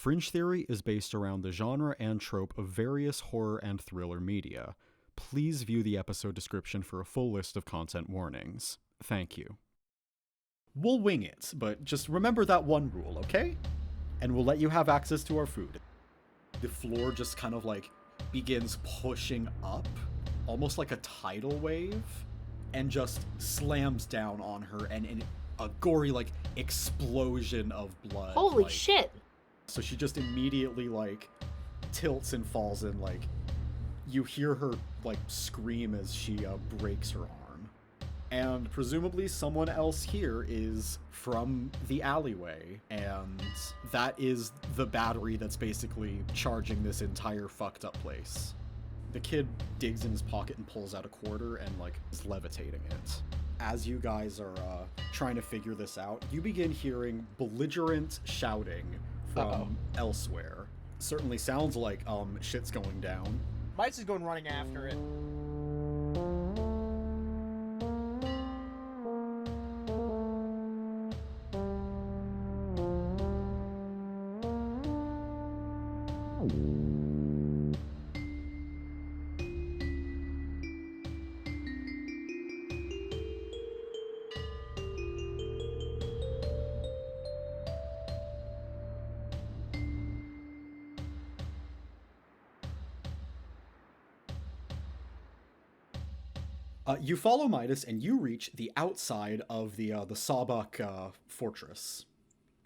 Fringe Theory is based around the genre and trope of various horror and thriller media. Please view the episode description for a full list of content warnings. Thank you. We'll wing it, but just remember that one rule, okay? And we'll let you have access to our food. The floor just kind of like begins pushing up, almost like a tidal wave, and just slams down on her, and in a gory like explosion of blood. Holy shit! So she just immediately like tilts and falls, and like you hear her like scream as she breaks her arm. And presumably someone else here is from the alleyway, and that is the battery that's basically charging this entire fucked up place. The kid digs in his pocket and pulls out a quarter and like is levitating it. As you guys are trying to figure this out, you begin hearing belligerent shouting from elsewhere. Certainly sounds like shit's going down. Mites is going running after it. You follow Midas and you reach the outside of the Sawbuck fortress.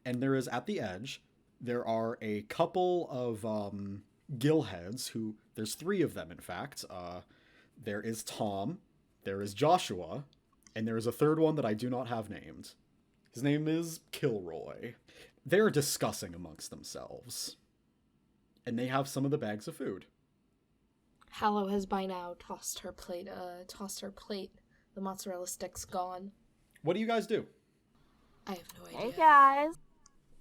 And there is, at the edge, there are a couple of gillheads who, there's 3 of them in fact. There is Tom, there is Joshua, and there is a third one that I do not have named. His name is Kilroy. They're discussing amongst themselves. And they have some of the bags of food. Hallow has by now tossed her plate. The mozzarella stick's gone. What do you guys do? I have no idea. Hey guys.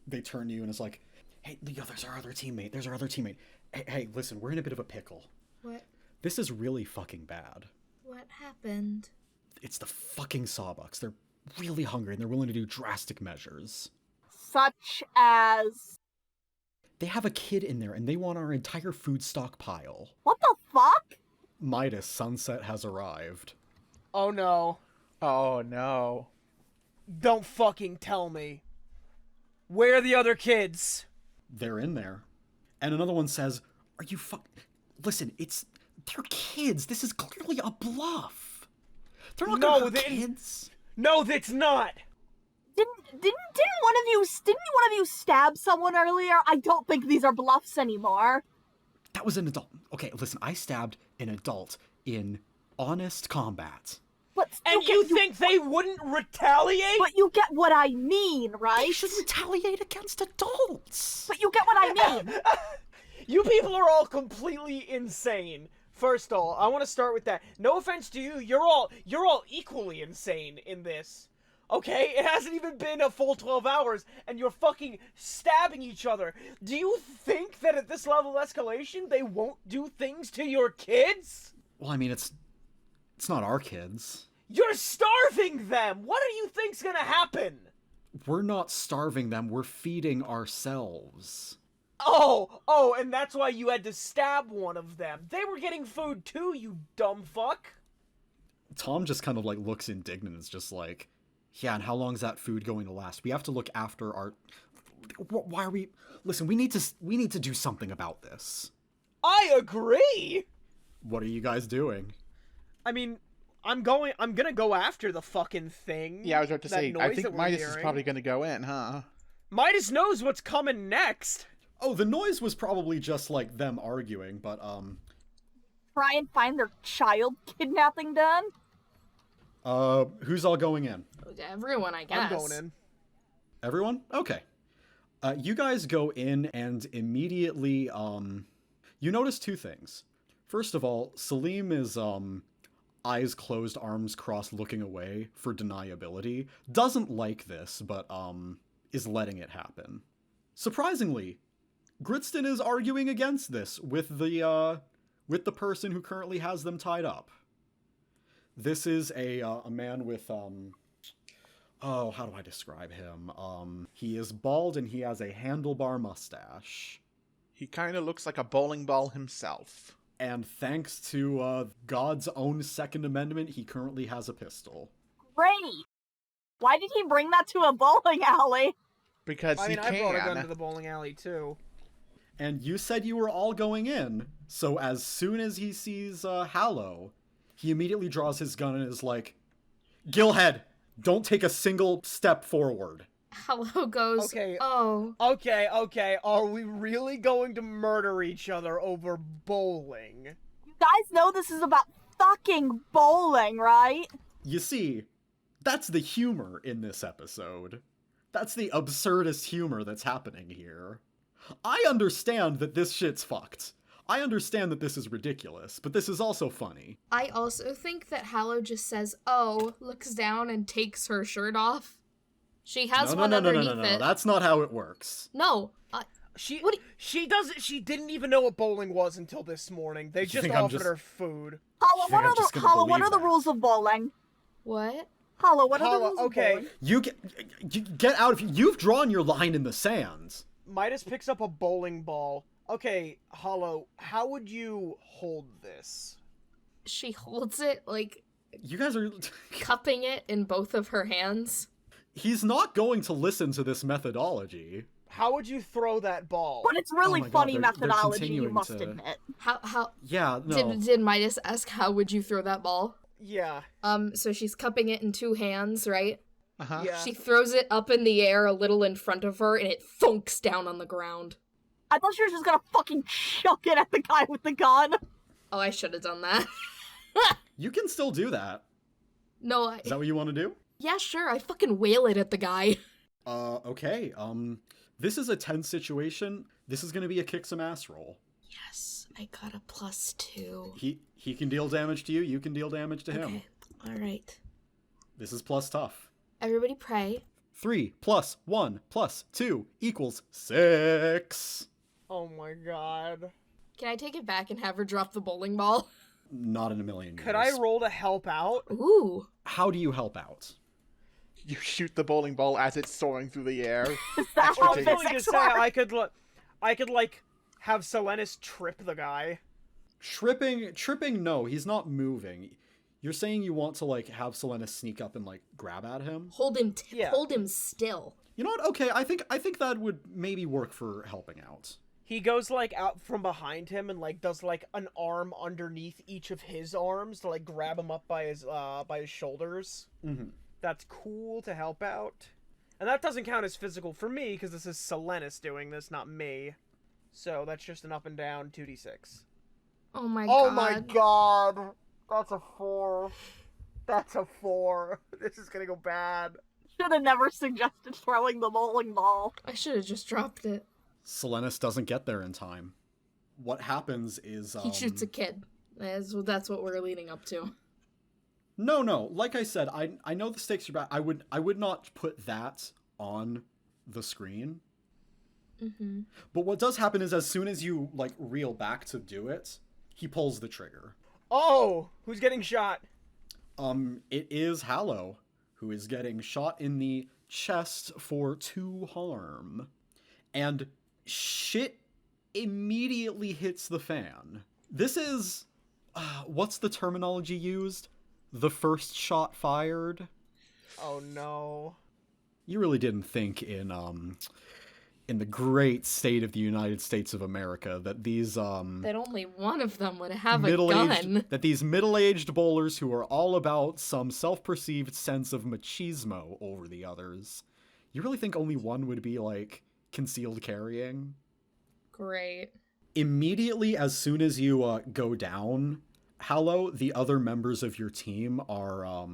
They turn to you and it's like, hey, Leo, there's our other teammate. Hey, listen, we're in a bit of a pickle. What? This is really fucking bad. What happened? It's the fucking Sawbucks. They're really hungry and they're willing to do drastic measures. Such as... They have a kid in there and they want our entire food stockpile. What the fuck? Midas, sunset has arrived. Oh no. Oh no. Don't fucking tell me. Where are the other kids? They're in there. And another one says, are you Listen, they're kids. This is clearly a bluff. They're not gonna hurt kids. No, that's not. Didn't one of you stab someone earlier? I don't think these are bluffs anymore. That was an adult. Okay, listen, I stabbed an adult in honest combat. But you think they wouldn't retaliate? But you get what I mean, right? They should retaliate against adults. But you get what I mean. You people are all completely insane. First of all, I want to start with that. No offense to you, you're all equally insane in this. Okay? It hasn't even been a full 12 hours, and you're fucking stabbing each other. Do you think that at this level of escalation, they won't do things to your kids? Well, I mean, it's not our kids. You're starving them! What do you think's gonna happen? We're not starving them, we're feeding ourselves. Oh, and that's why you had to stab one of them. They were getting food too, you dumb fuck. Tom just kind of like looks indignant and is just like, yeah, and how long is that food going to last? We have to look after our... Why are we... Listen, we need to do something about this. I agree! What are you guys doing? I mean, I'm gonna go after the fucking thing. Yeah, I was about to say, I think Midas is probably gonna go in, huh? Midas knows what's coming next. Oh, the noise was probably just like them arguing, but Try and find their child kidnapping done? Who's all going in? Everyone, I guess. I'm going in. Everyone? Okay. You guys go in and immediately, you notice 2 things. First of all, Salim is, eyes closed, arms crossed, looking away for deniability. Doesn't like this, but, is letting it happen. Surprisingly, Gritston is arguing against this with the person who currently has them tied up. This is a man with, Oh, how do I describe him? He is bald and he has a handlebar mustache. He kind of looks like a bowling ball himself. And thanks to God's own Second Amendment, he currently has a pistol. Great! Why did he bring that to a bowling alley? Because I he can. I brought a gun to the bowling alley, too. And you said you were all going in, so as soon as he sees Hallow, he immediately draws his gun and is like, Gilhead, don't take a single step forward. Hallow goes, Okay. oh. Okay, are we really going to murder each other over bowling? You guys know this is about fucking bowling, right? You see, that's the humor in this episode. That's the absurdist humor that's happening here. I understand that this shit's fucked. I understand that this is ridiculous, but this is also funny. I also think that Hallow just says, oh, looks down and takes her shirt off. She has one underneath it. No, that's not how it works. No. She didn't even know what bowling was until this morning. They just offered her food. Hollow, what are the rules of bowling? What? Hollow, what are the rules of bowling? You get out of here. You've drawn your line in the sand. Midas picks up a bowling ball. Okay, Hollow, how would you hold this? She holds it, like... You guys are... cupping it in both of her hands. He's not going to listen to this methodology. How would you throw that ball? But it's really funny methodology, you must admit. How... Yeah, no. Did Midas ask, how would you throw that ball? Yeah. So she's cupping it in two hands, right? Uh-huh. Yeah. She throws it up in the air a little in front of her, and it thunks down on the ground. I thought she was just gonna fucking chuck it at the guy with the gun. Oh, I should have done that. You can still do that. No, Is that what you want to do? Yeah, sure, I fucking wail it at the guy. Okay, this is a tense situation. This is gonna be a kick some ass roll. Yes, I got a +2. He can deal damage to you, you can deal damage to him. Okay, alright. This is plus tough. Everybody pray. 3 + 1 + 2 = 6. Oh my god. Can I take it back and have her drop the bowling ball? Not in a million years. Could I roll to help out? Ooh. How do you help out? You shoot the bowling ball as it's soaring through the air. Is that Well, how I was going to physics say, work? I could like, have Solenis trip the guy. Tripping, no, he's not moving. You're saying you want to, like, have Selena sneak up and, like, grab at him? Hold him Yeah. hold him still. You know what? Okay, I think that would maybe work for helping out. He goes, like, out from behind him and, like, does, like, an arm underneath each of his arms to, like, grab him up by his shoulders. Mm-hmm. That's cool to help out. And that doesn't count as physical for me, because this is Solenis doing this, not me. So that's just an up and down 2d6. Oh my Oh god. my god! That's a 4. That's a 4. This is gonna go bad. Should have never suggested throwing the bowling ball. I should have just dropped it. Selenis doesn't get there in time. What happens is, He shoots a kid. That's what we're leading up to. No. Like I said, I know the stakes are bad. I would not put that on the screen. Mm-hmm. But what does happen is as soon as you, like, reel back to do it, he pulls the trigger. Oh! Who's getting shot? It is Hallow, who is getting shot in the chest for 2 harm. And shit immediately hits the fan. This is... what's the terminology used? The first shot fired? Oh no. You really didn't think in the great state of the United States of America that these, That only one of them would have a gun. that these middle-aged bowlers who are all about some self-perceived sense of machismo over the others, you really think only one would be, like, concealed carrying? Great. Immediately as soon as you go down, Hallow, the other members of your team are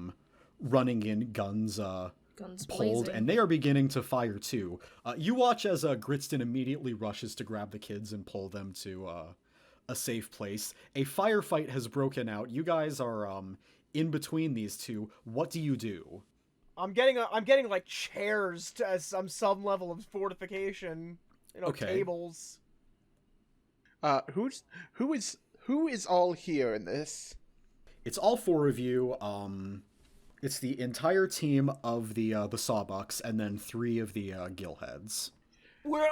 running in, guns pulled, blazing. and they are beginning to fire too. You watch as Gritston immediately rushes to grab the kids and pull them to a safe place. A firefight has broken out. You guys are in between these two. What do you do? I'm getting like chairs to some level of fortification. Okay. Tables. Who is all here in this? It's all 4 of you. It's the entire team of the Sawbucks and then 3 of the Gillheads. We're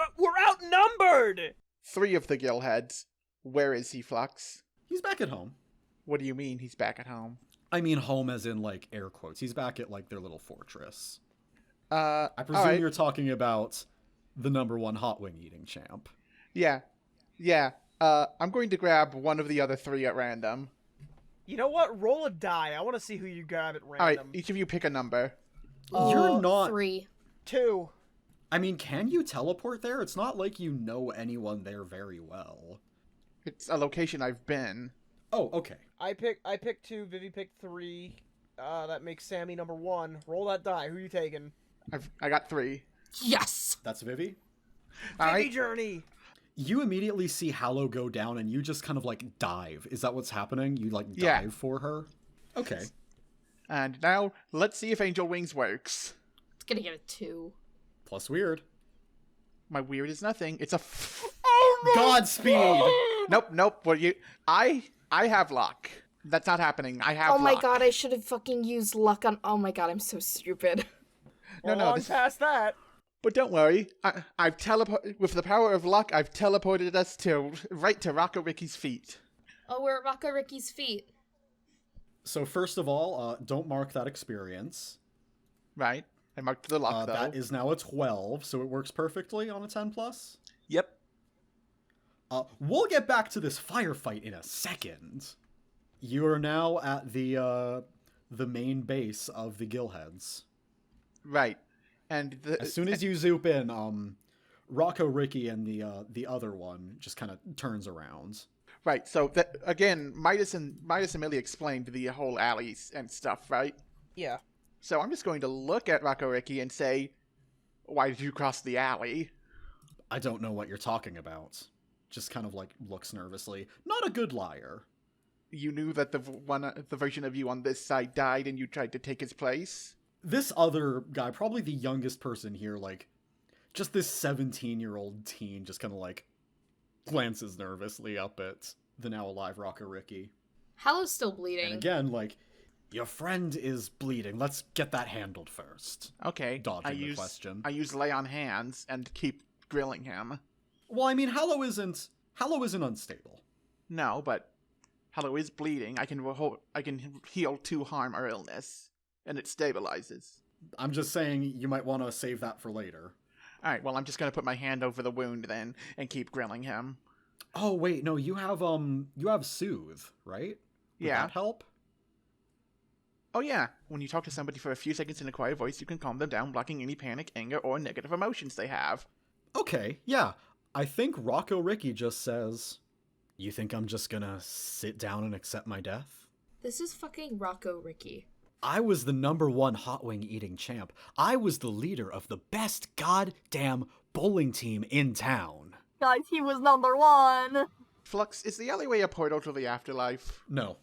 outnumbered. 3 of the Gillheads. Where is he, Flux? He's back at home. What do you mean he's back at home? I mean home as in, like, air quotes. He's back at, like, their little fortress. I presume you're talking about the #1 hot wing eating champ. Yeah. I'm going to grab one of the other 3 at random. You know what? Roll a die. I want to see who you grab at random. All right, each of you pick a number. You're not... 3. 2. I mean, can you teleport there? It's not like you know anyone there very well. It's a location I've been. Oh, okay. I picked 2. Vivi picked 3. That makes Sammi #1. Roll that die. Who you taking? I got 3. Yes! That's Vivi. All Vivi right. journey. You immediately see Hallow go down and you just kind of, like, dive. Is that what's happening? You, like, Yeah. dive for her? Okay. And now, let's see if Angel Wings works. It's gonna get a 2. Plus weird. My weird is nothing. It's a... Godspeed! Nope. What you... I have luck. That's not happening. I have Oh my luck. god, I should have fucking used luck on... Oh my god, I'm so stupid. We're No, long this- past that. But don't worry. I've with the power of luck, I've teleported us right to Rocco Ricky's feet. Oh, we're at Rocco Ricky's feet. So first of all, don't mark that experience. Right? I marked the luck, though. That is now a 12, so it works perfectly on a 10+. Yep. We'll get back to this firefight in a second. You are now at the main base of the Gillheads. Right. And As soon as you zoop in, Rocco Ricky and the other one just kind of turns around. Right, so that again, Midas and Millie explained the whole alleys and stuff, right? Yeah. So I'm just going to look at Rocco Ricky and say, "Why did you cross the alley?" I don't know what you're talking about. Just kind of like looks nervously. Not a good liar. You knew that the version of you on this side died, and you tried to take his place. This other guy, probably the youngest person here, like, just this 17-year-old teen, just kind of like glances nervously up at the now alive Rocco Ricky. Hallow's still bleeding. And again, like, your friend is bleeding. Let's get that handled first. Okay. Dodging the question. I use lay on hands and keep grilling him. Well, I mean, Hallow isn't unstable. No, but Hallow is bleeding. I can heal 2 harm or illness, and it stabilizes. I'm just saying you might want to save that for later. All right. Well, I'm just gonna put my hand over the wound then and keep grilling him. Oh wait, no, you have Soothe, right? Would Yeah. that help? Oh yeah, when you talk to somebody for a few seconds in a quiet voice, you can calm them down, blocking any panic, anger, or negative emotions they have. Okay, yeah. I think Rocco Ricky just says, "You think I'm just gonna sit down and accept my death?" This is fucking Rocco Ricky. I was the #1 hot wing eating champ. I was the leader of the best goddamn bowling team in town. Guys, he was #1. Flux, is the alleyway a portal to the afterlife? No.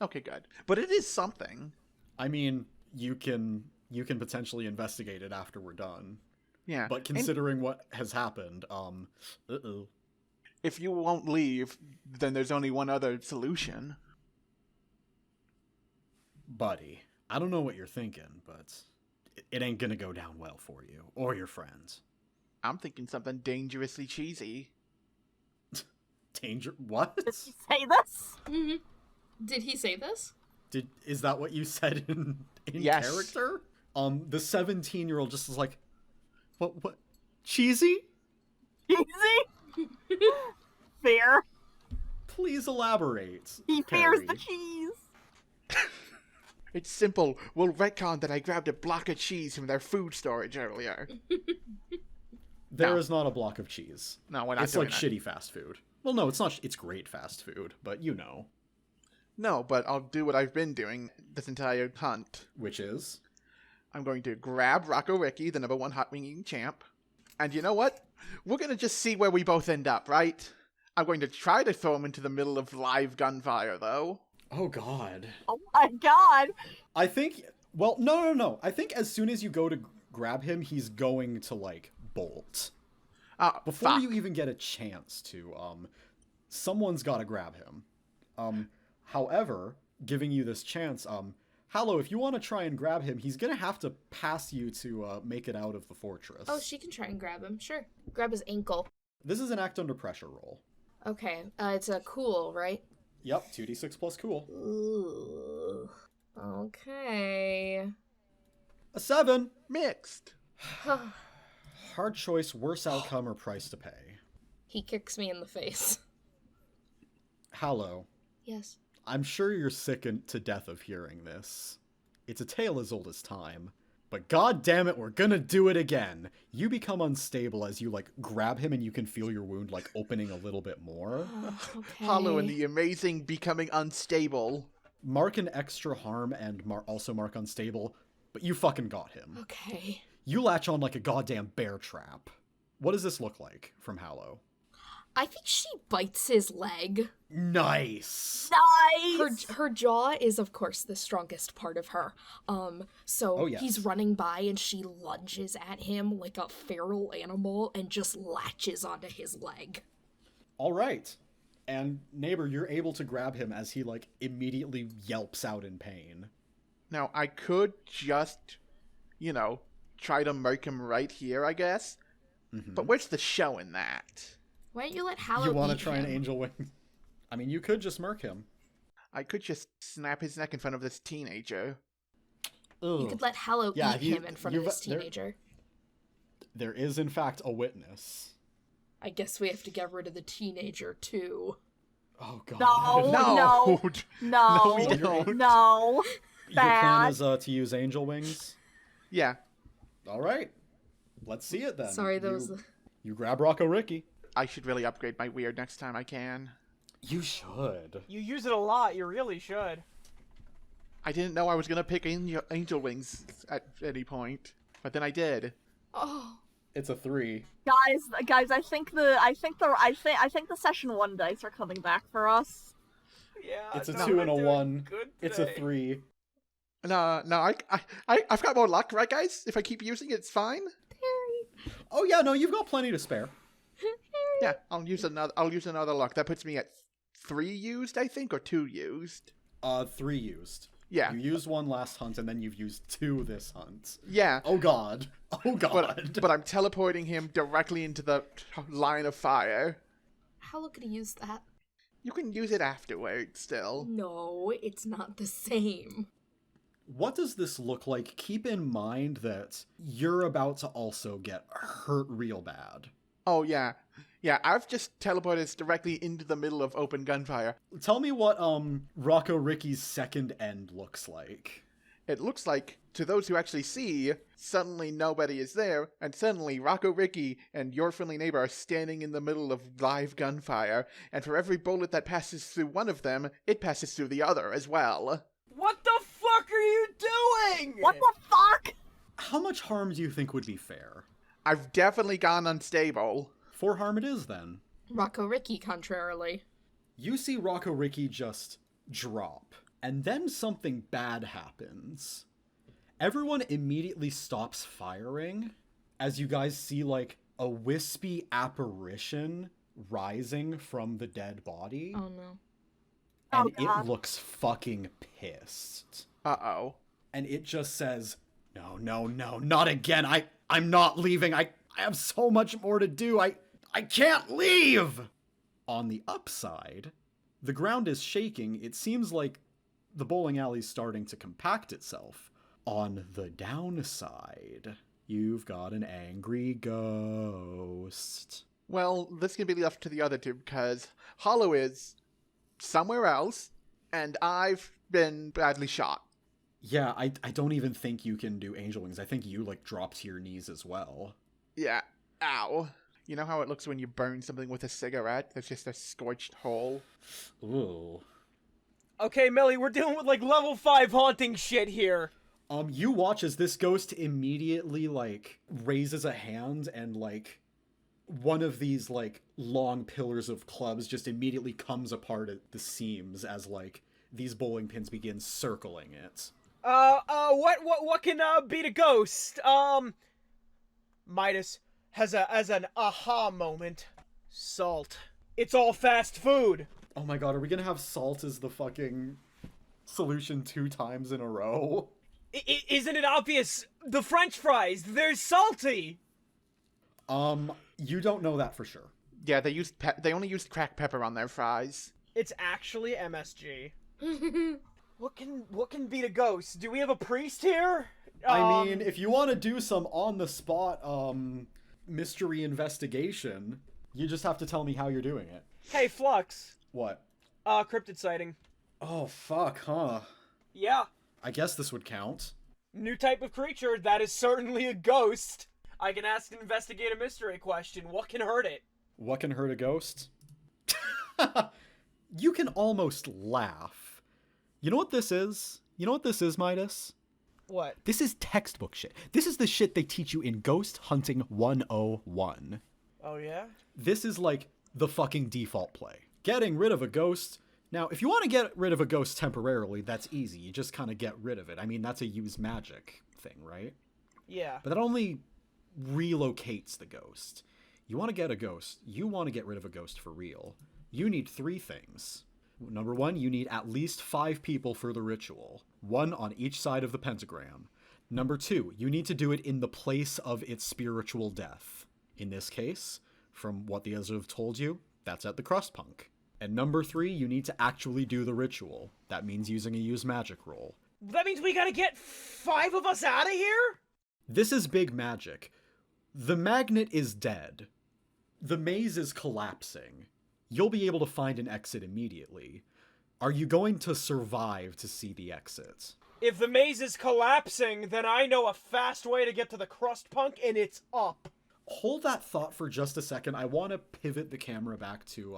Okay, good. But it is something. I mean, you can potentially investigate it after we're done. Yeah. But considering what has happened, uh-oh. If you won't leave, then there's only one other solution. Buddy, I don't know what you're thinking, but it ain't gonna go down well for you or your friends. I'm thinking something dangerously cheesy. Danger? What? Did he say this? Mm-hmm. Did he say this? Is that what you said in Yes. character? The 17-year-old just is like, what? Cheesy? Cheesy? Fair. Please elaborate. He fears Harry. the cheese. It's simple. We'll retcon that I grabbed a block of cheese from their food storage earlier. There No. is not a block of cheese. No, we're not It's doing like that. shitty fast food. Well, no, it's not. It's great fast food, but you know. No, but I'll do what I've been doing this entire hunt. Which is? I'm going to grab Rocco Ricky, the #1 hot wing eating champ. And you know what? We're going to just see where we both end up, right? I'm going to try to throw him into the middle of live gunfire, though. Oh, God. Oh my god. I think... Well, no. I think as soon as you go to grab him, he's going to, like, bolt. Before Fuck. you even get a chance to, someone's got to grab him. However, giving you this chance, Hallow, if you want to try and grab him, he's gonna have to pass you to make it out of the fortress. Oh, she can try and grab him. Sure. Grab his ankle. This is an act under pressure roll. Okay. It's a cool, right? Yep, 2d6 plus cool. Ooh. Okay. A 7! Mixed. Hard choice, worse outcome, or price to pay. He kicks me in the face. Hallow, Yes. I'm sure you're sick to death of hearing this. It's a tale as old as time. But god damn it, we're gonna do it again. You become unstable as you, like, grab him and you can feel your wound, like, opening a little bit more. Okay. Hollow and the amazing becoming unstable. Mark an extra harm and also mark unstable, but you fucking got him. Okay. You latch on like a goddamn bear trap. What does this look like from Hallow? I think she bites his leg. Nice! Nice! Her jaw is, of course, the strongest part of her. So Oh, yes. he's running by and she lunges at him like a feral animal and just latches onto his leg. Alright. And, neighbor, you're able to grab him as he, like, immediately yelps out in pain. Now, I could just, try to murk him right here, I guess. Mm-hmm. But where's the show in that? Why don't you let Hallow You want to eat try him? an angel wing? I mean, you could just murk him. I could just snap his neck in front of this teenager. You could let Hallow Yeah, eat him in front of this teenager. There is, in fact, a witness. I guess we have to get rid of the teenager, too. Oh, God. No. No. we No. don't. No. Your plan Bad. is to use angel wings? Yeah, Alright. Let's see it then. Sorry, that was... You grab Rocco Ricky. I should really upgrade my weird next time I can. You should. You use it a lot. You really should. I didn't know I was gonna pick angel wings at any point, but then I did. Oh. It's a 3. Guys, I think the session 1 dice are coming back for us. Yeah. It's a no, 2 and a we're doing 1. good It's a today. 3. No, I've got more luck, right, guys? If I keep using it, it's fine. Oh yeah, no, you've got plenty to spare. Yeah, I'll use another luck. That puts me at 3 used, I think, or 2 used. 3 used. Yeah. You used 1 last hunt, and then you've used 2 this hunt. Yeah. Oh god. Oh god. But I'm teleporting him directly into the line of fire. Hallow could use that. You can use it afterwards still. No, it's not the same. What does this look like? Keep in mind that you're about to also get hurt real bad. Oh, yeah. Yeah, I've just teleported us directly into the middle of open gunfire. Tell me what, Rocco Ricky's second end looks like. It looks like, to those who actually see, suddenly nobody is there, and suddenly Rocco Ricky and your friendly neighbor are standing in the middle of live gunfire, and for every bullet that passes through one of them, it passes through the other as well. What the fuck are you doing? What the fuck? How much harm do you think would be fair? I've definitely gone unstable. 4 harm it is, then. Rocco Ricky, contrarily. You see Rocco Ricky just drop, and then something bad happens. Everyone immediately stops firing as you guys see, like, a wispy apparition rising from the dead body. Oh no. And Oh, God. it looks fucking pissed. Uh-oh. And it just says, no, not again. I'm not leaving. I have so much more to do. I can't leave. On the upside, the ground is shaking. It seems like the bowling alley's starting to compact itself. On the downside, you've got an angry ghost. Well, this can be left to the other two, because Hollow is somewhere else, and I've been badly shot. Yeah, I don't even think you can do angel wings. I think you, like, drop to your knees as well. Yeah. Ow. You know how it looks when you burn something with a cigarette? There's just a scorched hole. Ooh. Okay, Millie, we're dealing with like level 5 haunting shit here. You watch as this ghost immediately, like, raises a hand and, like, one of these, like, long pillars of clubs just immediately comes apart at the seams as, like, these bowling pins begin circling it. What can beat a ghost? Midas has an aha moment. Salt. It's all fast food. Oh my god, are we gonna have salt as the fucking solution 2 times in a row. Isn't it obvious? The French fries, they're salty! You don't know that for sure. Yeah, they only used cracked pepper on their fries. It's actually MSG. What can beat a ghost? Do we have a priest here? I mean, if you want to do some on-the-spot, mystery investigation, you just have to tell me how you're doing it. Hey, Flux. What? Cryptid sighting. Oh, fuck, huh? Yeah. I guess this would count. New type of creature, that is certainly a ghost. I can ask and investigate a mystery question. What can hurt it? What can hurt a ghost? You can almost laugh. You know what this is? You know what this is, Midas? What? This is textbook shit. This is the shit they teach you in Ghost Hunting 101. Oh, yeah? This is like the fucking default play. Getting rid of a ghost. Now, if you want to get rid of a ghost temporarily, that's easy. You just kind of get rid of it. I mean, that's a use magic thing, right? Yeah. But that only relocates the ghost. You want to get a ghost. You want to get rid of a ghost for real. You need 3 things. Number 1, you need at least 5 people for the ritual. 1 on each side of the pentagram. Number 2, you need to do it in the place of its spiritual death. In this case, from what the others have told you, that's at the crust punk. And number 3, you need to actually do the ritual. That means using a use magic roll. That means we gotta get 5 of us out of here? This is big magic. The magnet is dead. The maze is collapsing. You'll be able to find an exit immediately. Are you going to survive to see the exit? If the maze is collapsing, then I know a fast way to get to the crust punk, and it's up. Hold that thought for just a second. I want to pivot the camera back to,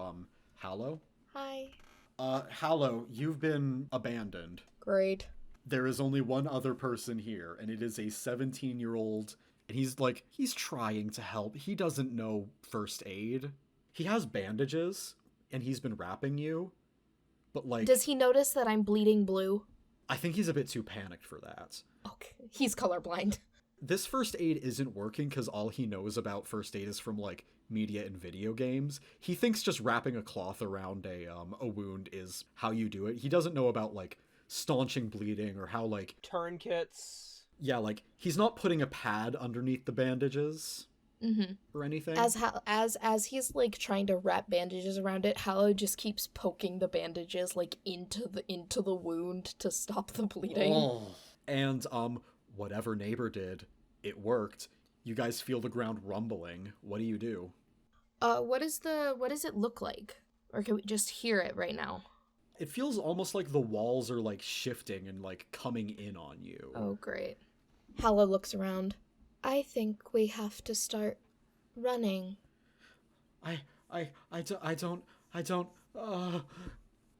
Hallow. Hi. Hallow, you've been abandoned. Great. There is only one other person here, and it is a 17-year-old, and he's trying to help. He doesn't know first aid. He has bandages, and he's been wrapping you, but Does he notice that I'm bleeding blue? I think he's a bit too panicked for that. Okay. He's colorblind. This first aid isn't working because all he knows about first aid is from, media and video games. He thinks just wrapping a cloth around a wound is how you do it. He doesn't know about, staunching bleeding or how, Tourniquets. Yeah, he's not putting a pad underneath the bandages. Mm-hmm. Or anything. As he's trying to wrap bandages around it, Hallow just keeps poking the bandages into the wound to stop the bleeding. Oh. And whatever neighbor did, it worked. You guys feel the ground rumbling. What do? What does it look like? Or can we just hear it right now? It feels almost like the walls are shifting and coming in on you. Oh, great. Hallow looks around. I think we have to start running. I don't.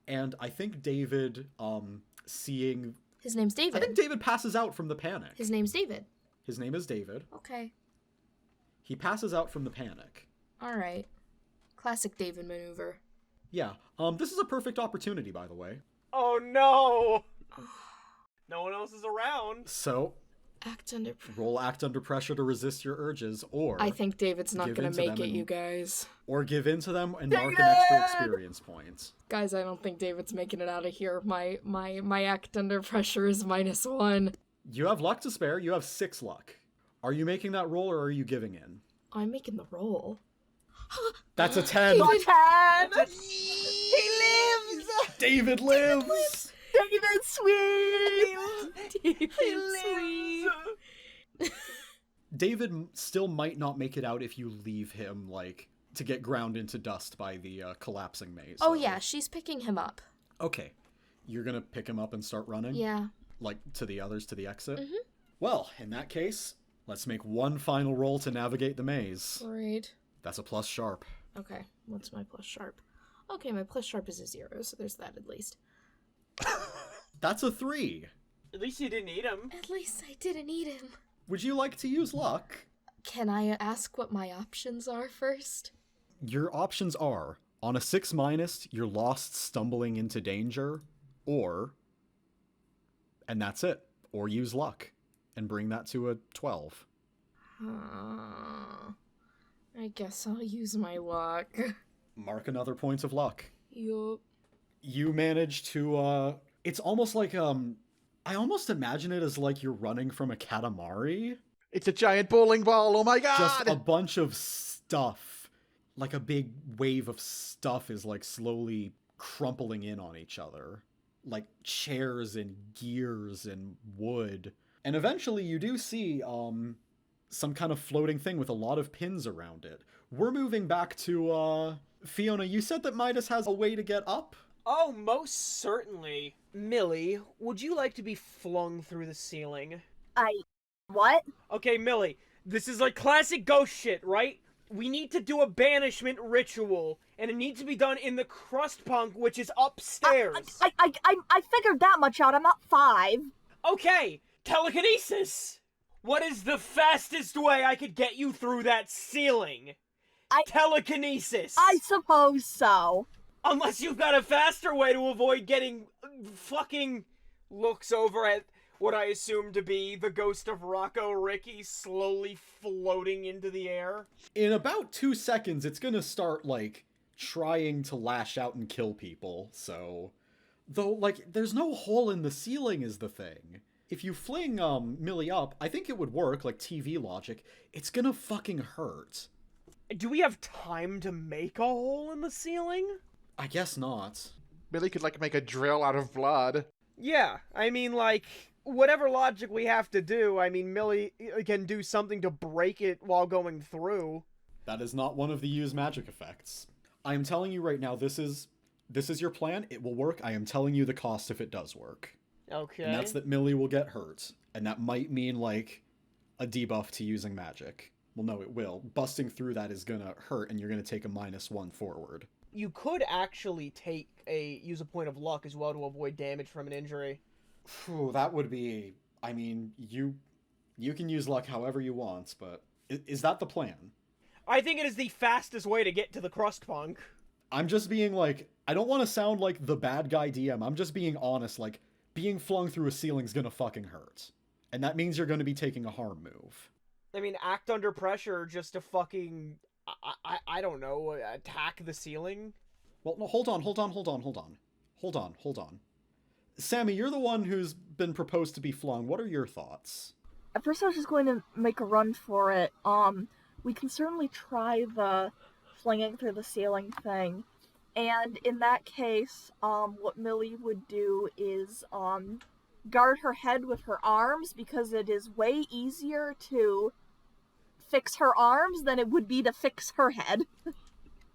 And I think David, seeing... His name's David. I think David passes out from the panic. His name's David. His name is David. Okay. He passes out from the panic. Alright. Classic David maneuver. Yeah. This is a perfect opportunity, by the way. Oh no! No one else is around. So... Roll act under pressure to resist your urges, or... I think David's not gonna make it, you guys. Or give in to them and mark an extra experience point. Guys, I don't think David's making it out of here. My act under pressure is -1. You have luck to spare. You have 6 luck. Are you making that roll, or are you giving in? I'm making the roll. That's a 10! David! He lives! David lives! David sweet! David sweet. David still might not make it out if you leave him, to get ground into dust by the collapsing maze. Oh, yeah, she's picking him up. Okay. You're gonna pick him up and start running? Yeah. To the others, to the exit? Mm-hmm. Well, in that case, let's make one final roll to navigate the maze. Great. That's a plus sharp. Okay, what's my plus sharp? Okay, my plus sharp is a 0, so there's that at least. That's a 3. At least you didn't eat him. At least I didn't eat him. Would you like to use luck? Can I ask what my options are first? Your options are, on a 6-, you're lost stumbling into danger, or... And that's it. Or use luck. And bring that to a 12. I guess I'll use my luck. Mark another point of luck. Yup. You manage to It's almost like, I almost imagine it as like you're running from a Katamari. It's a giant bowling ball, oh my god! Just a bunch of stuff. Like a big wave of stuff is like slowly crumpling in on each other. Like chairs and gears and wood. And eventually you do see, some kind of floating thing with a lot of pins around it. We're moving back to, Fiona, you said that Midas has a way to get up? Oh, most certainly. Millie, would you like to be flung through the ceiling? What? Okay, Millie, this is like classic ghost shit, right? We need to do a banishment ritual, and it needs to be done in the crust punk, which is upstairs. I figured that much out. I'm not 5. Okay, telekinesis! What is the fastest way I could get you through that ceiling? Telekinesis! I suppose so. Unless you've got a faster way to avoid getting fucking... Looks over at what I assume to be the ghost of Rocco Ricky slowly floating into the air. In about 2 seconds, it's gonna start, like, trying to lash out and kill people, so... Though, like, there's no hole in the ceiling is the thing. If you fling, Millie up, I think it would work, like TV logic. It's gonna fucking hurt. Do we have time to make a hole in the ceiling? I guess not. Millie could, like, make a drill out of blood. Yeah, I mean, like, whatever logic we have to do, I mean, Millie can do something to break it while going through. That is not one of the use magic effects. I am telling you right now, this is your plan. It will work. I am telling you the cost if it does work. Okay. And that's that Millie will get hurt. And that might mean, like, a debuff to using magic. Well, no, it will. Busting through that is gonna hurt, and you're gonna take a -1 forward. You could actually use a point of luck as well to avoid damage from an injury. Phew, that would be... I mean, you can use luck however you want, but... Is that the plan? I think it is the fastest way to get to the crust punk. I'm just being, like... I don't want to sound like the bad guy DM. I'm just being honest, like... Being flung through a ceiling's gonna fucking hurt. And that means you're gonna be taking a harm move. I mean, act under pressure just to fucking... I don't know, attack the ceiling? Well, no, hold on. Sammi, you're the one who's been proposed to be flung. What are your thoughts? At first I was just going to make a run for it. We can certainly try the flinging through the ceiling thing. And in that case, what Millie would do is, guard her head with her arms, because it is way easier to fix her arms than it would be to fix her head.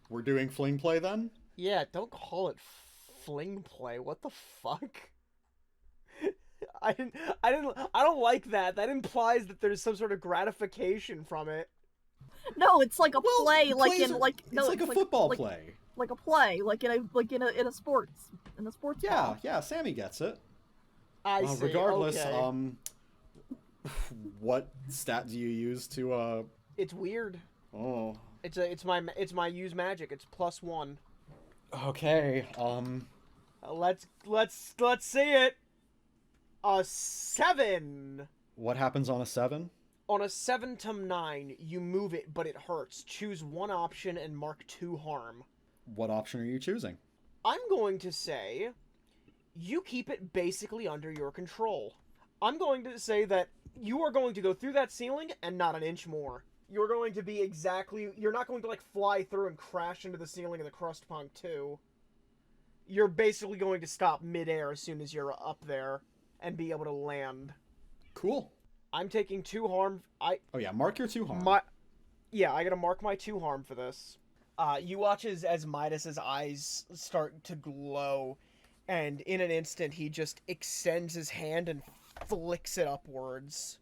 We're doing fling play then? Yeah, don't call it fling play. What the fuck? I don't like that. That implies that there's some sort of gratification from it. No, it's like a play, like in like no, it's like a football play. Like a play, like in a sports ball. Yeah, Sammi gets it. I see. Regardless, okay. What stat do you use to It's weird. Oh. It's my use magic. It's +1. Okay. Let's see it. A 7. What happens on a 7? On a 7 to 9, you move it, but it hurts. Choose one option and mark 2 harm. What option are you choosing? I'm going to say you keep it basically under your control. I'm going to say that you are going to go through that ceiling and not an inch more. You're going to be you're not going to, like, fly through and crash into the ceiling of the crust punk, too. You're basically going to stop midair as soon as you're up there and be able to land. Cool. I'm taking 2 harm. Oh yeah, mark your 2 harm. Yeah, I gotta mark my 2 harm for this. You watch as Midas's eyes start to glow, and in an instant he just extends his hand and flicks it upwards.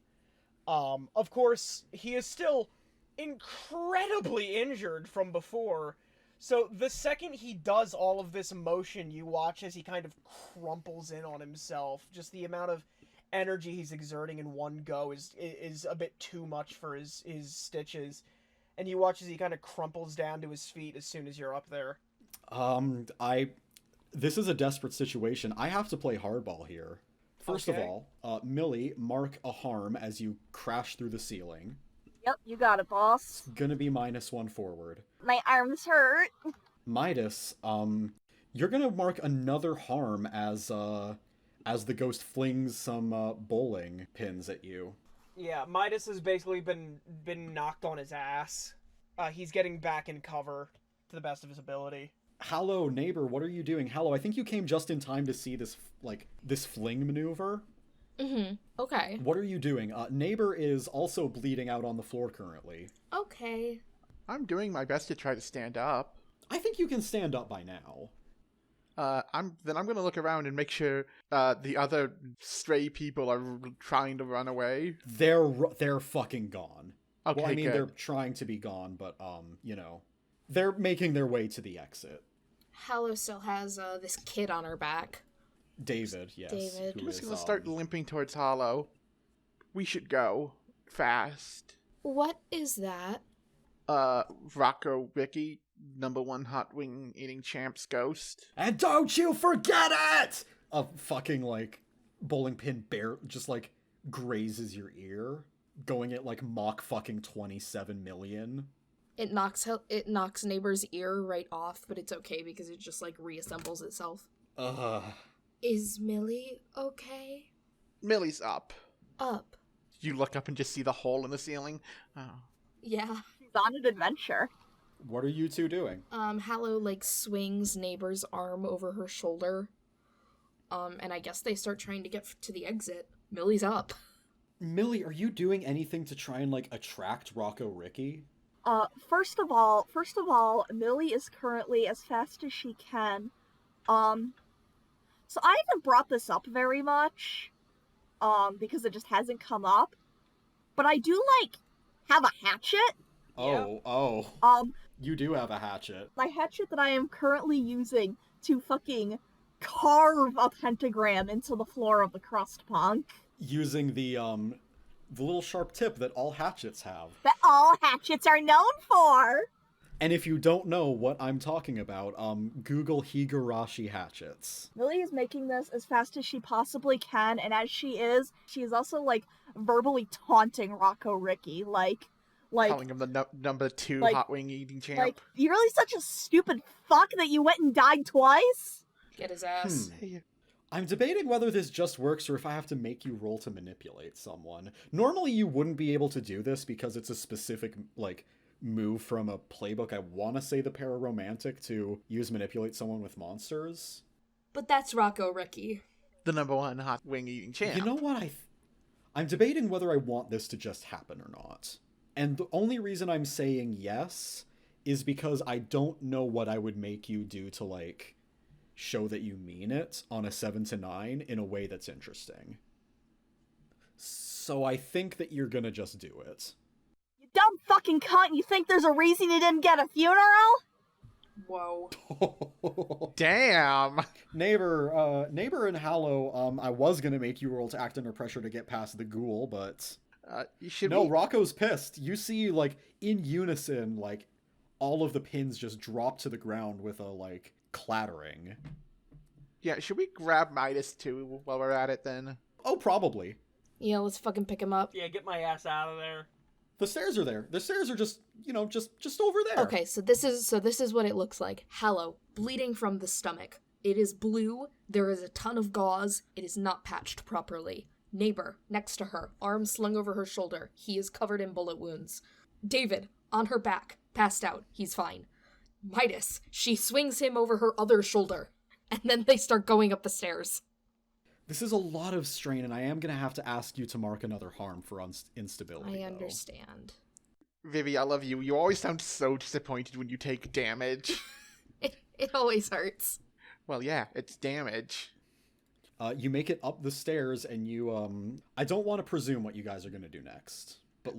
Of course, he is still incredibly injured from before, so the second he does all of this motion, you watch as he kind of crumples in on himself. Just the amount of energy he's exerting in one go is a bit too much for his stitches. And you watch as he kind of crumples down to his feet as soon as you're up there. This is a desperate situation. I have to play hardball here. First of all, Millie, mark a harm as you crash through the ceiling. Yep, you got it, boss. It's gonna be -1 forward. My arms hurt. Midas, you're gonna mark another harm as, as the ghost flings some bowling pins at you. Yeah, Midas has basically been knocked on his ass. He's getting back in cover to the best of his ability. Hallow, neighbor, what are you doing? Hallow, I think you came just in time to see this, this fling maneuver. Mm-hmm. Okay. What are you doing? Neighbor is also bleeding out on the floor currently. Okay. I'm doing my best to try to stand up. I think you can stand up by now. I'm gonna look around and make sure the other stray people are trying to run away. They're fucking gone. Okay, well, I mean, good. they're trying to be gone, but they're making their way to the exit. Hallow still has this kid on her back. David, yes. David. I'm just gonna start limping towards Hollow. We should go fast. What is that? Rocco Ricky, #1 hot wing eating champ's ghost. And don't you forget it! A fucking, bowling pin just, grazes your ear, going at, Mach fucking 27 million. It knocks neighbor's ear right off, but it's okay because it just, reassembles itself. Is Millie okay? Millie's up. Up. You look up and just see the hole in the ceiling. Oh. Yeah. She's on an adventure. What are you two doing? Hallow, swings neighbor's arm over her shoulder. And I guess they start trying to get to the exit. Millie's up. Millie, are you doing anything to try and, attract Rocco Ricky? First of all, Millie is currently as fast as she can. So I haven't brought this up very much, because it just hasn't come up. But I do, have a hatchet. Oh. You do have a hatchet. My hatchet that I am currently using to fucking carve a pentagram into the floor of the crust punk. Using the little sharp tip that all hatchets have. That all hatchets are known for! And if you don't know what I'm talking about, Google Higurashi hatchets. Millie is making this as fast as she possibly can, and as she is also, verbally taunting Rocco Ricky, calling him the #2 hot wing eating champ. You're really such a stupid fuck that you went and died twice? Get his ass. I'm debating whether this just works or if I have to make you roll to manipulate someone. Normally you wouldn't be able to do this because it's a specific, move from a playbook. I want to say the Pararomantic to use manipulate someone with monsters. But that's Rocco Ricky. The #1 hot wing eating champ. You know what? I'm debating whether I want this to just happen or not. And the only reason I'm saying yes is because I don't know what I would make you do to, show that you mean it on a 7 to 9 in a way that's interesting. So I think that you're gonna just do it. You dumb fucking cunt, you think there's a reason you didn't get a funeral? Whoa. Damn! Neighbor and Hallow, I was gonna make you roll to act under pressure to get past the ghoul, but... Rocco's pissed. You see, in unison, all of the pins just drop to the ground with a, clattering. Yeah, should we grab Midas too while we're at it then? Oh, probably. Yeah, let's fucking pick him up. Yeah, get my ass out of there. The stairs are there. The stairs are just, just over there. Okay, so this is what it looks like. Hallow, bleeding from the stomach. It is blue. There is a ton of gauze. It is not patched properly. Neighbor, next to her, arm slung over her shoulder. He is covered in bullet wounds. David, on her back, passed out. He's fine. Midas, she swings him over her other shoulder. And then they start going up the stairs. This is a lot of strain, and I am going to have to ask you to mark another harm for instability. I understand. Vivi, I love you. You always sound so disappointed when you take damage. It always hurts. Well, yeah, it's damage. You make it up the stairs, and you, I don't want to presume what you guys are going to do next, but,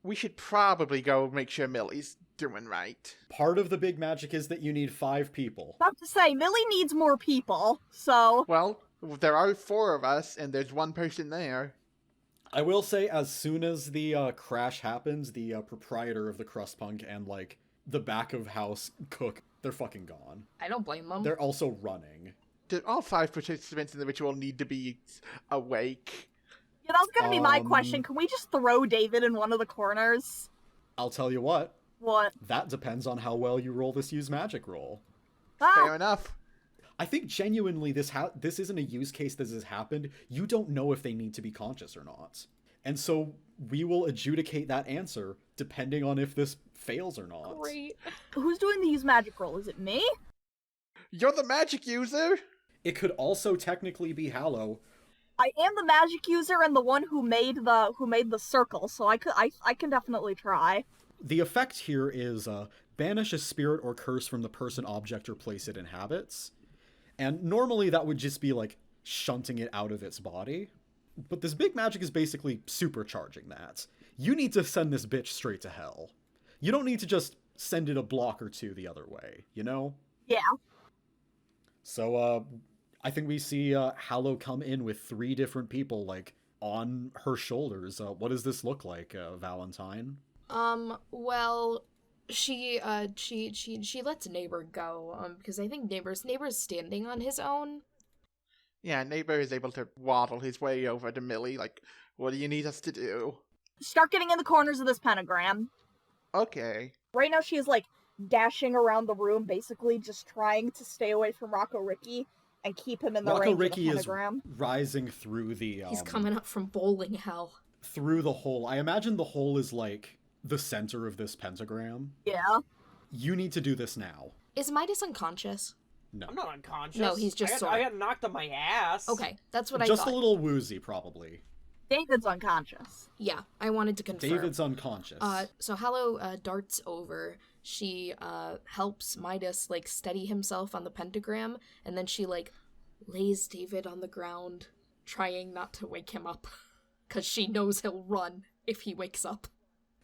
We should probably go make sure Millie's doing right. Part of the big magic is that you need 5 people. About to say, Millie needs more people, so... Well, there are 4 of us, and there's 1 person there. I will say, as soon as the crash happens, the proprietor of the crust punk and, the back of house cook, they're fucking gone. I don't blame them. They're also running. Do all 5 participants in the ritual need to be awake? Yeah, that was gonna be my question. Can we just throw David in one of the corners? I'll tell you what. What? That depends on how well you roll this use magic roll. Ah! Fair enough. I think genuinely this isn't a use case that has happened. You don't know if they need to be conscious or not. And so we will adjudicate that answer depending on if this fails or not. Great. Who's doing the use magic roll? Is it me? You're the magic user? It could also technically be Hallow. I am the magic user and the one who made the circle, so I can definitely try. The effect here is banish a spirit or curse from the person, object, or place it inhabits. And normally that would just be like shunting it out of its body. But this big magic is basically supercharging that. You need to send this bitch straight to hell. You don't need to just send it a block or two the other way, you know? Yeah. So, I think we see Hallow come in with 3 different people, like, on her shoulders. What does this look like, Valentine? Well, she lets Neighbor go, because I think Neighbor's standing on his own. Yeah, Neighbor is able to waddle his way over to Millie, like, what do you need us to do? Start getting in the corners of this pentagram. Okay. Right now she is, like, dashing around the room, basically just trying to stay away from Rocco Ricky and keep him in the range of the pentagram. Is rising through the... He's coming up from bowling hell. Through the hole. I imagine the hole is, like, the center of this pentagram. Yeah. You need to do this now. Is Midas unconscious? No. I'm not unconscious. No, he's just sore. I got knocked on my ass. Okay, that's what I Just thought. a little woozy, probably. David's unconscious. Yeah, I wanted to confirm. David's unconscious. So Hallow darts over. She helps Midas, like, steady himself on the pentagram, and then she, like, lays David on the ground, trying not to wake him up, because she knows he'll run if he wakes up.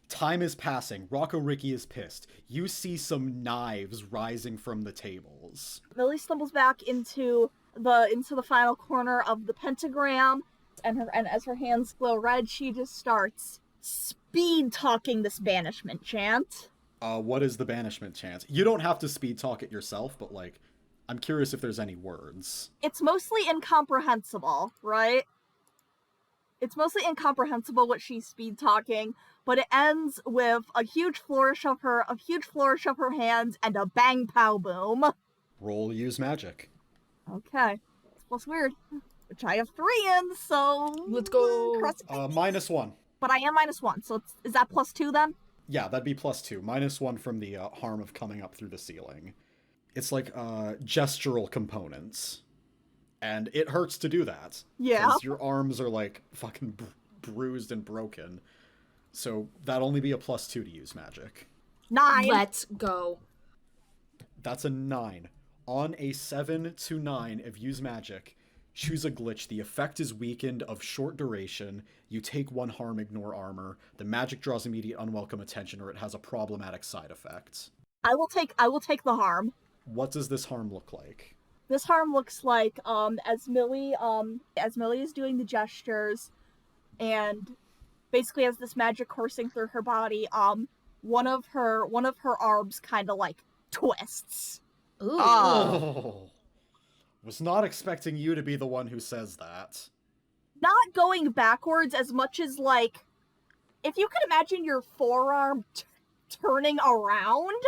Time is passing. Rocco Ricky is pissed. You see some knives rising from the tables. Millie stumbles back into the final corner of the pentagram, and as her hands glow red, she just starts speed talking this banishment chant. What is the banishment chant? You don't have to speed talk it yourself, but, like, I'm curious if there's any words. It's mostly incomprehensible, right? It's mostly incomprehensible what she's speed talking, but it ends with a huge flourish of her hands and a bang pow boom. Roll use magic. Okay. It's plus weird, which I have 3 in, so Let's go. -1. But I am -1, so is that +2 then? Yeah, that'd be +2. -1 from the harm of coming up through the ceiling. It's like gestural components. And it hurts to do that. Yeah. Because your arms are, like, fucking bruised and broken. So that'd only be a +2 to use magic. 9. Let's go. That's a 9. On a 7 to 9 of use magic, choose a glitch. The effect is weakened, of short duration. You take 1 harm, ignore armor. The magic draws immediate unwelcome attention, or it has a problematic side effect. I will take the harm. What does this harm look like? This harm looks like as Millie is doing the gestures, and basically has this magic coursing through her body, one of her arms kind of like twists. Ooh. Oh. Was not expecting you to be the one who says that. Not going backwards as much as, like, if you could imagine your forearm turning around.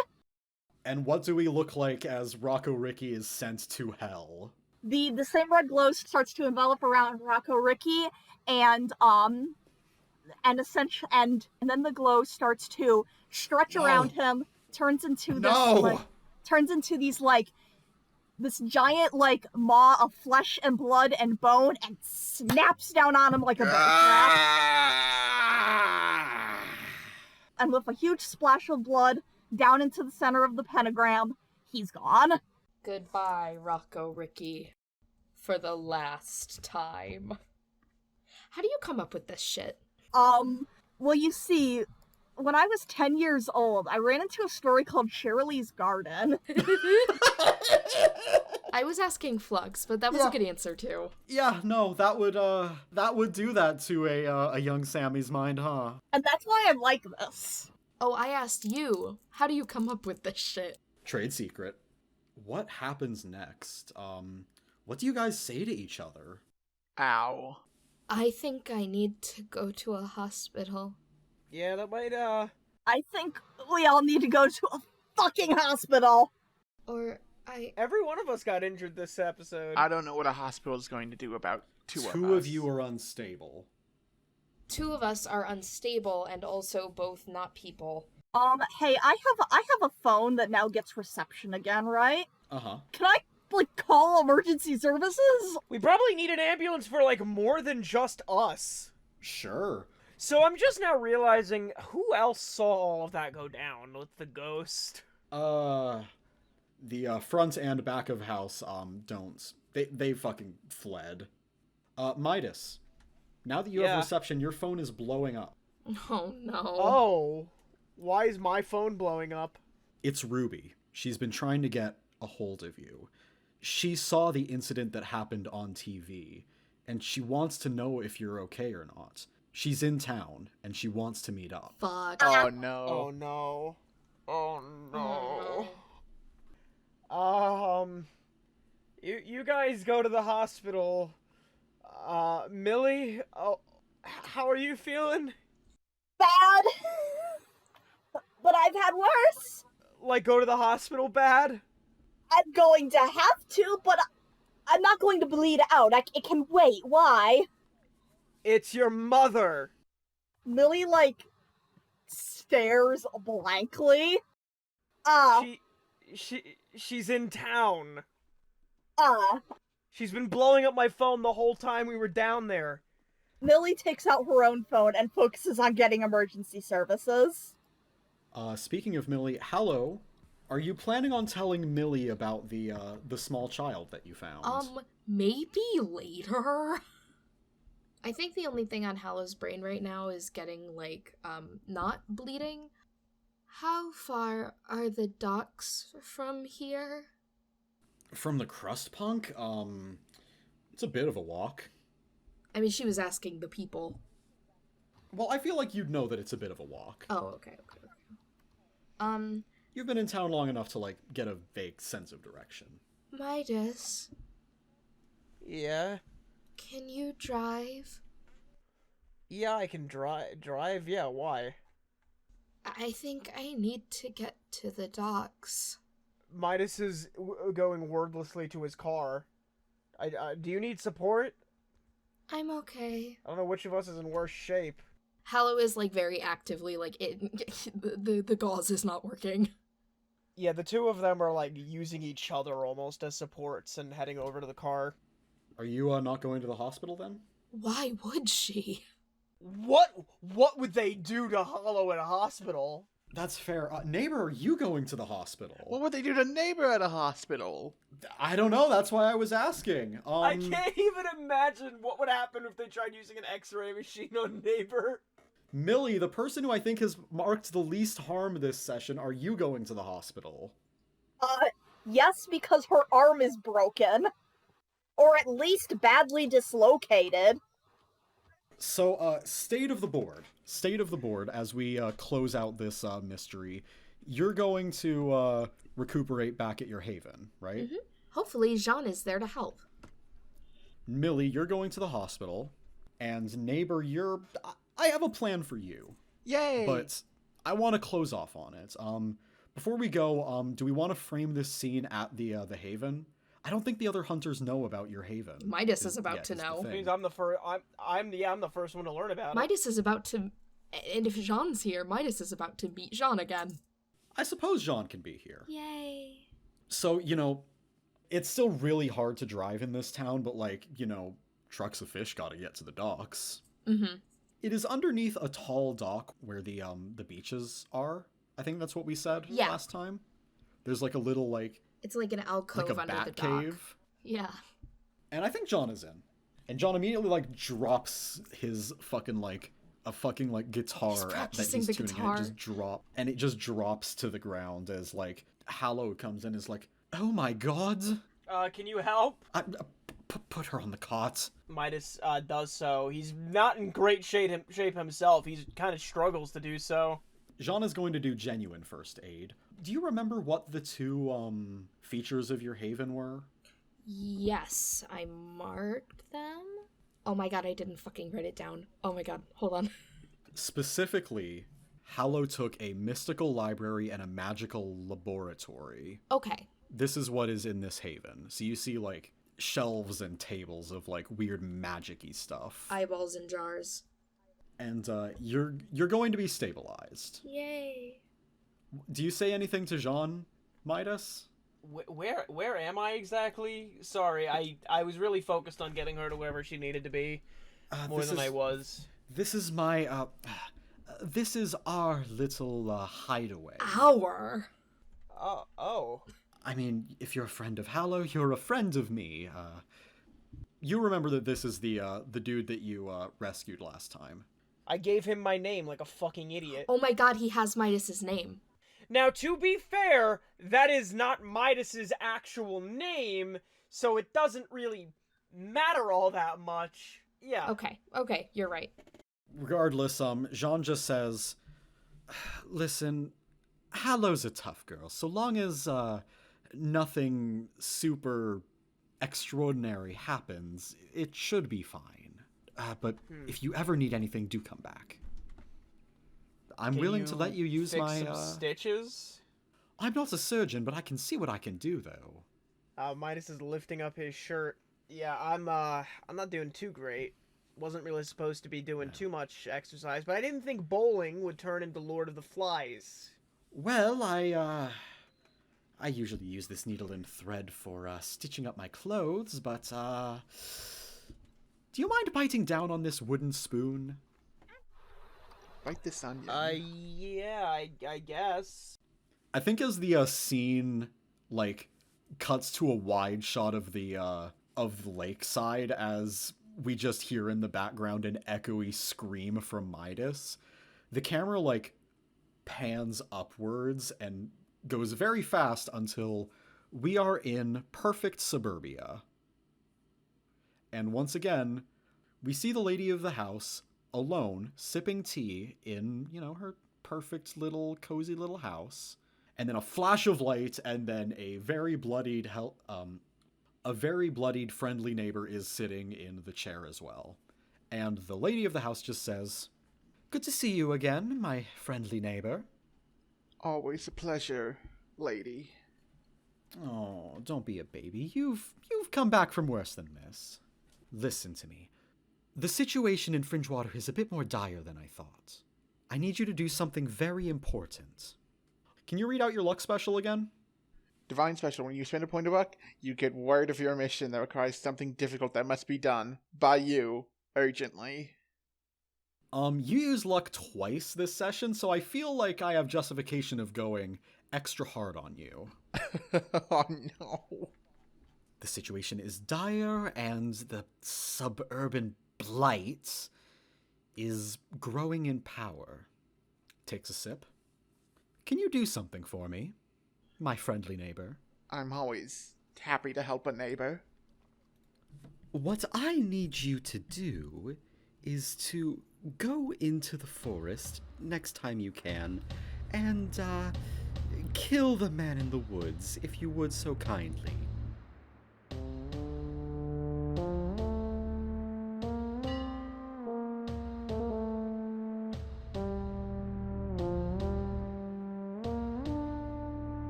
And what do we look like as Rocco Ricky is sent to hell? The same red glow starts to envelop around Rocco Ricky, and then the glow starts to stretch around him, turns into this giant, like, maw of flesh and blood and bone, and snaps down on him like a bear trap. And with a huge splash of blood down into the center of the pentagram, he's gone. Goodbye, Rocco Ricky. For the last time. How do you come up with this shit? Well, you see, when I was 10 years old, I ran into a story called Shirley's Garden. I was asking Flux, but that was a good answer too. Yeah, no, that would do that to a young Sammy's mind, huh? And that's why I'm like this. Oh, I asked you. How do you come up with this shit? Trade secret. What happens next? What do you guys say to each other? Ow. I think I need to go to a hospital. Yeah, that might, I think we all need to go to a fucking hospital. Or Every one of us got injured this episode. I don't know what a hospital is going to do about two of us. Two of you are unstable. Two of us are unstable and also both not people. Hey, I have a phone that now gets reception again, right? Uh-huh. Can I, call emergency services? We probably need an ambulance for, more than just us. Sure. So I'm just now realizing, who else saw all of that go down with the ghost? The front and back of house, don't. They fucking fled. Midas, now that you have reception, your phone is blowing up. Oh, no. Oh. Why is my phone blowing up? It's Ruby. She's been trying to get a hold of you. She saw the incident that happened on TV, and she wants to know if you're okay or not. She's in town, and she wants to meet up. Fuck. Oh no. Oh no. Oh no. Oh, You guys go to the hospital. Millie, how are you feeling? Bad. But I've had worse. Go to the hospital bad? I'm going to have to, but I'm not going to bleed out. It can wait. Why? It's your mother. Millie, stares blankly. She's in town. She's been blowing up my phone the whole time we were down there. Millie takes out her own phone and focuses on getting emergency services. Speaking of Millie, hello. Are you planning on telling Millie about the small child that you found? Maybe later? I think the only thing on Hallow's brain right now is getting, not bleeding. How far are the docks from here? From the crust punk? It's a bit of a walk. I mean, she was asking the people. Well, I feel like you'd know that it's a bit of a walk. Oh, okay. You've been in town long enough to, get a vague sense of direction. Midas, Yeah? can you drive? Yeah, I can drive? Yeah, why? I think I need to get to the docks. Midas is going wordlessly to his car. Do you need support? I'm okay. I don't know which of us is in worse shape. Hallow is, very actively, the gauze is not working. Yeah, the two of them are, using each other almost as supports and heading over to the car. Are you not going to the hospital then? Why would she? What would they do to Hollow at a hospital? That's fair. Neighbor, are you going to the hospital? What would they do to neighbor at a hospital? I don't know. That's why I was asking. I can't even imagine what would happen if they tried using an X-ray machine on neighbor. Millie, the person who I think has marked the least harm this session, are you going to the hospital? Yes, because her arm is broken. Or at least badly dislocated. So, state of the board. State of the board, as we close out this mystery. You're going to recuperate back at your haven, right? Mm-hmm. Hopefully Jean is there to help. Millie, you're going to the hospital. And neighbor, I have a plan for you. Yay! But I want to close off on it. Before we go, do we want to frame this scene at the haven? I don't think the other hunters know about your haven. Midas is about to know. Which means I'm the first. I'm the first one to learn about it. Midas is about to, and if Jean's here, Midas is about to meet Jean again. I suppose Jean can be here. Yay! So it's still really hard to drive in this town, but trucks of fish gotta get to the docks. Mm-hmm. It is underneath a tall dock where the beaches are. I think that's what we said last time. There's a little It's like an alcove like a under bat the dock. cave. Yeah. And I think John is in. And John immediately drops his fucking guitar He's that practicing he's the tuning guitar. and it just drops to the ground as Hallow comes in is oh my god. Can you help? Put her on the cot. Midas does so. He's not in great shape himself. He kind of struggles to do so. Jean is going to do genuine first aid. Do you remember what the two features of your haven were? Yes, I marked them. Oh my god, I didn't fucking write it down. Oh my god, hold on. Specifically, Hallow took a mystical library and a magical laboratory. Okay, this is what is in this haven. So you see, like, shelves and tables of, like, weird magic-y stuff. Eyeballs in jars. And, you're going to be stabilized. Yay. Do you say anything to Jean, Midas? Where am I exactly? Sorry, I was really focused on getting her to wherever she needed to be, more than I was. This is my, this is our little, hideaway. Our? Oh. I mean, if you're a friend of Hallow, you're a friend of me. You remember that this is the dude that you, rescued last time. I gave him my name like a fucking idiot. Oh my god, he has Midas's name. Now, to be fair, that is not Midas's actual name, so it doesn't really matter all that much. Yeah. Okay, you're right. Regardless, Jean just says, listen, Hallow's a tough girl. So long as, nothing super extraordinary happens, it should be fine. But if you ever need anything, do come back. I'm willing to let you use fix my, some stitches? I'm not a surgeon, but I can see what I can do, though. Midas is lifting up his shirt. Yeah, I'm not doing too great. Wasn't really supposed to be doing too much exercise, but I didn't think bowling would turn into Lord of the Flies. Well, I usually use this needle and thread for, stitching up my clothes, but, do you mind biting down on this wooden spoon? Bite this onion. Yeah, I guess. I think as the, scene, like, cuts to a wide shot of the lakeside as we just hear in the background an echoey scream from Midas, the camera, like, pans upwards and goes very fast until we are in perfect suburbia. And once again, we see the lady of the house alone, sipping tea in, her perfect little, cozy little house. And then a flash of light, and then a very bloodied friendly neighbor is sitting in the chair as well. And the lady of the house just says, "Good to see you again, my friendly neighbor." Always a pleasure, lady. Oh, don't be a baby. You've come back from worse than this. Listen to me. The situation in Fringewater is a bit more dire than I thought. I need you to do something very important. Can you read out your luck special again? Divine special. When you spend a point of luck, you get word of your mission that requires something difficult that must be done by you urgently. You used luck twice this session, so I feel like I have justification of going extra hard on you. Oh no. The situation is dire, and the suburban blight is growing in power. Takes a sip. Can you do something for me, my friendly neighbor? I'm always happy to help a neighbor. What I need you to do is to go into the forest next time you can and, kill the man in the woods, if you would so kindly.